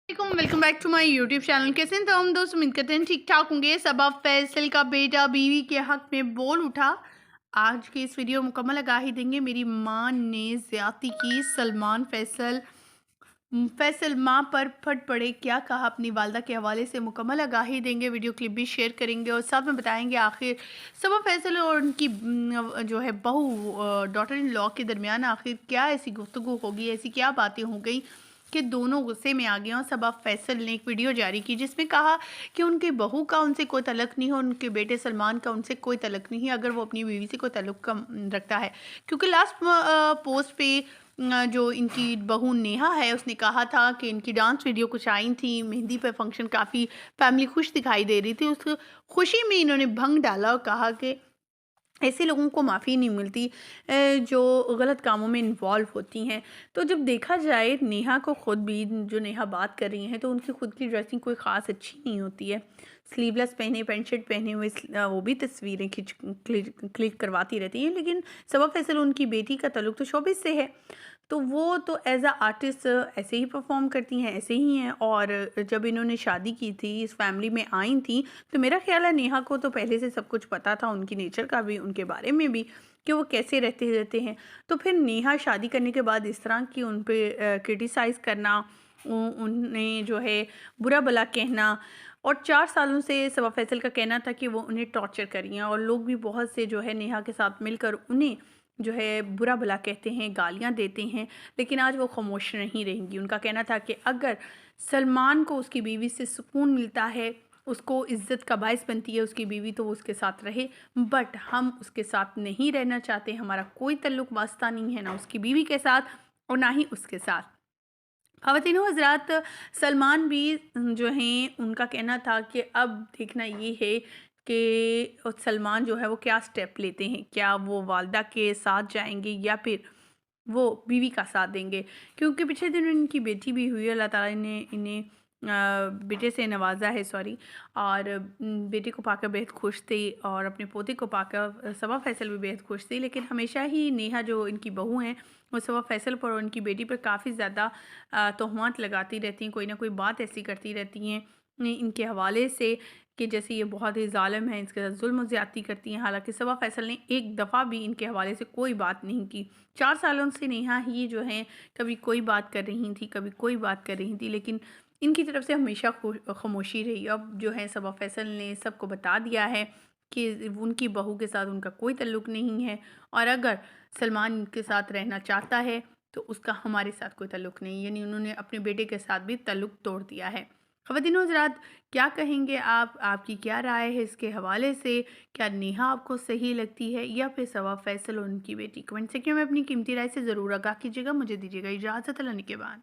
Welcome back to my YouTube channel. कैसे हैं तो हम दोस्त, उम्मीद करते हैं ठीक ठाक होंगे। सबा फैसल का बेटा बीवी के हक में बोल उठा। आज की इस वीडियो मुकम्मल आगाही देंगे। मेरी मां ने ज्यादती की, सलमान फैसल मां पर फट पड़े, क्या कहा अपनी वालदा के हवाले से मुकम्मल आगाही देंगे। वीडियो क्लिप भी शेयर करेंगे और साथ में बताएंगे आखिर सबा फैसल और उनकी जो है बहू डॉटर इन लॉ के दरमियान आखिर क्या ऐसी गुफ्तगू होगी, ऐसी क्या बातें हो गई कि दोनों गुस्से में आ गए। और सबा फैसल ने एक वीडियो जारी की जिसमें कहा कि उनकी बहू का उनसे कोई तल्लुक नहीं है, उनके बेटे सलमान का उनसे कोई तल्लुक नहीं है अगर वो अपनी बीवी से कोई तल्लुक कम रखता है। क्योंकि लास्ट पोस्ट पे जो इनकी बहू नेहा है उसने कहा था कि इनकी डांस वीडियो कुछ आई थी, मेहंदी पे फंक्शन, काफ़ी फैमिली खुश दिखाई दे रही थी। उस खुशी में इन्होंने भंग डाला और कहा कि ऐसे लोगों को माफ़ी नहीं मिलती जो गलत कामों में इन्वॉल्व होती हैं। तो जब देखा जाए नेहा को खुद भी, जो नेहा बात कर रही हैं, तो उनकी खुद की ड्रेसिंग कोई ख़ास अच्छी नहीं होती है। स्लीवलेस पहने, पैंट शर्ट पहने हुए वो भी तस्वीरें क्लिक करवाती रहती हैं। लेकिन सबा फैसल, उनकी बेटी का ताल्लुक तो शोबिस से है, तो वो तो एज़ अ आर्टिस्ट ऐसे ही परफॉर्म करती हैं, ऐसे ही हैं। और जब इन्होंने शादी की थी, इस फैमिली में आई थी, तो मेरा ख्याल है नेहा को तो पहले से सब कुछ पता था, उनकी नेचर का भी, उनके बारे में भी, कि वो कैसे रहते हैं। तो फिर नेहा शादी करने के बाद इस तरह की उन पे क्रिटिसाइज़ करना, उन्हें जो है बुरा भला कहना। और 4 सालों से सबा फैसल का कहना था कि वो उन्हें टॉर्चर कर रही हैं और लोग भी बहुत से जो है नेहा के साथ मिलकर उन्हें जो है बुरा भला कहते हैं, गालियाँ देते हैं। लेकिन आज वो खामोश नहीं रहेंगी। उनका कहना था कि अगर सलमान को उसकी बीवी से सुकून मिलता है, उसको इज़्ज़त का बायस बनती है उसकी बीवी, तो वो उसके साथ रहे। बट हम उसके साथ नहीं रहना चाहते, हमारा कोई तल्लुक वास्ता नहीं है, ना उसकी बीवी के साथ और ना ही उसके साथ। ख़वातीनो हज़रात, सलमान भी जो हैं, उनका कहना था कि अब देखना ये है कि सलमान जो है वो क्या स्टेप लेते हैं। क्या वो वालदा के साथ जाएँगे या फिर वो बीवी का साथ देंगे। क्योंकि पिछले दिनों इनकी बेटी भी हुई है, अल्लाह ताला ने इन्हें बेटे से नवाजा है, सॉरी। और बेटे को पाकर बेहद खुश थे और अपने पोते को पाकर सबा फैसल भी बेहद खुश थी। लेकिन हमेशा ही नेहा, जो इनकी बहू हैं, वो सबा फैसल पर और उनकी बेटी पर काफ़ी ज़्यादा तोहमत लगाती रहती हैं, कोई ना कोई बात ऐसी करती रहती हैं इनके हवाले से कि जैसे ये बहुत ही ज़ालिम है, इसके साथ जुल्म ज़्यादती करती हैं। हालांकि सबा फैसल ने एक दफ़ा भी इनके हवाले से कोई बात नहीं की। 4 सालों से नेहा ही जो हैं, कभी कोई बात कर रही थी, कभी कोई बात कर रही थी, लेकिन इनकी तरफ से हमेशा खामोशी रही। अब जो है सबा फैसल ने सबको बता दिया है कि उनकी बहू के साथ उनका कोई तल्लुक नहीं है और अगर सलमान के साथ रहना चाहता है तो उसका हमारे साथ कोई तल्लुक नहीं। यानी उन्होंने अपने बेटे के साथ भी तल्लुक तोड़ दिया है। ख़वातीन हज़रात, क्या कहेंगे आप? आपकी क्या राय है इसके हवाले से? क्या नेहा आपको सही लगती है या फिर सबा फैसल और उनकी बेटी? कमेंट सेक्शन में अपनी कीमती राय से ज़रूर आगाह कीजिएगा। मुझे दीजिएगा इजाज़त। अल्लाह के बाद।